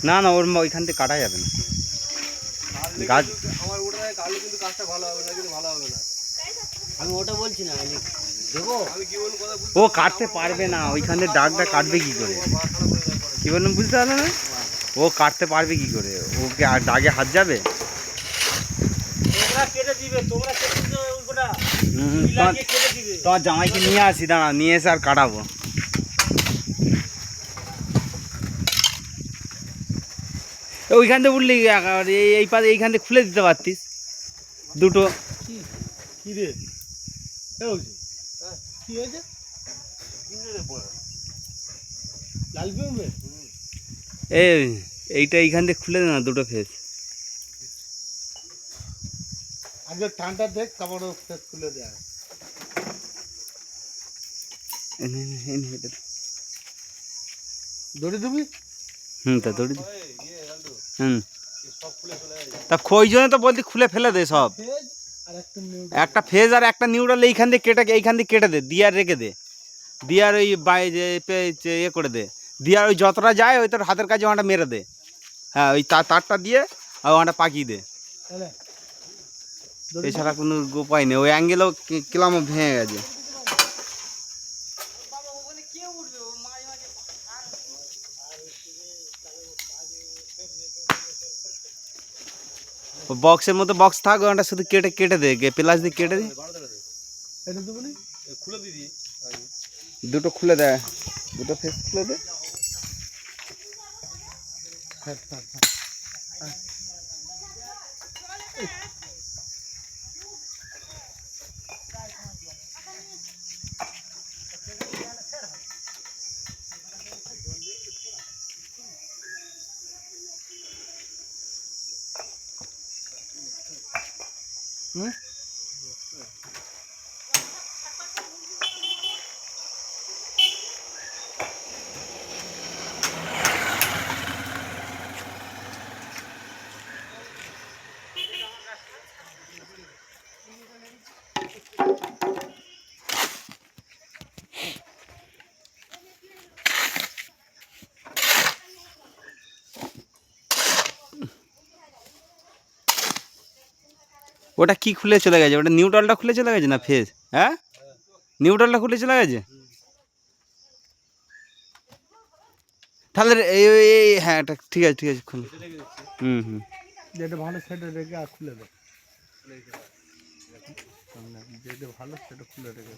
না না, ওর ওইখান থেকে কাটা যাবে না গাছ। আমার ওটা কাটলে কিন্তু কাজটা ভালো হবে না, কিন্তু ভালো হবে না। আমি ওটা বলছি না, আমি দেবো। আমি কি বলবো কথা ও কাটতে পারবে না, ওইখানে ডাগটা কাটবে কি করে? কি বললাম বুঝতে পারলো না? ও কাটতে পারবে কি করে? ওকে আর ডাগে হাত যাবে? তোমরা কেটে দিবে, তোমরা কেটে দিবে ওইটা। কেটে দিবে। তোমার জামাইকে নিয়ে আসি, দাঁড়া, নিয়ে এসে আর কাটাবো। ওইখান থেকে উঠলি এই পাশে এইখান থেকে খুলে দিতে পারতিস দুটো। কি রে? কি হয়েছে? লাল বেরোবে? এইটা এইখান থেকে খুলে দে না, দুটো ফেস। আগে ঠান্ডা দেখ, তারপরে ফেস খুলে দেয়। দড়ি দিবি? তা দড়ি তা ওই জন্য তো বলছি খুলে ফেলে দে সব। একটা ফেজ আর একটা নিউট্রাল এইখান দিয়ে কেটে দে, দিয়ে আর রেখে দে, দিয়ে আর ওই ইয়ে করে দে, দিয়ে আর ওই যতটা যায় ওই তোর হাতের কাছে ওখানটা মেরে দে। হ্যাঁ, ওই তারটা দিয়ে আর ওখানটা পাকিয়ে দে। এছাড়া কোনো উপায় নেই। ওই অ্যাঙ্গেলও কিলামও ভেঙে গেছে। বক্সের মতো বক্স থাক, ওটা শুধু কেটে দে, প্লাস দিয়ে কেটে দে। খুলে দিদি, দুটো খুলে দেয়, দুটো ফেস খুলে দে। ওটা কি খুলে চলে গেছে? ওটা নিউট্রালটা খুলে চলে গেছে না ফেজ? হ্যাঁ, নিউট্রালটা খুলে চলে গেছে। তাহলে হ্যাঁ, এটা ঠিক আছে খুলে। যেটা ভালো সেটা রেখে আর খুলে দে। যেটা ভালো সেটা খুলে রেখে।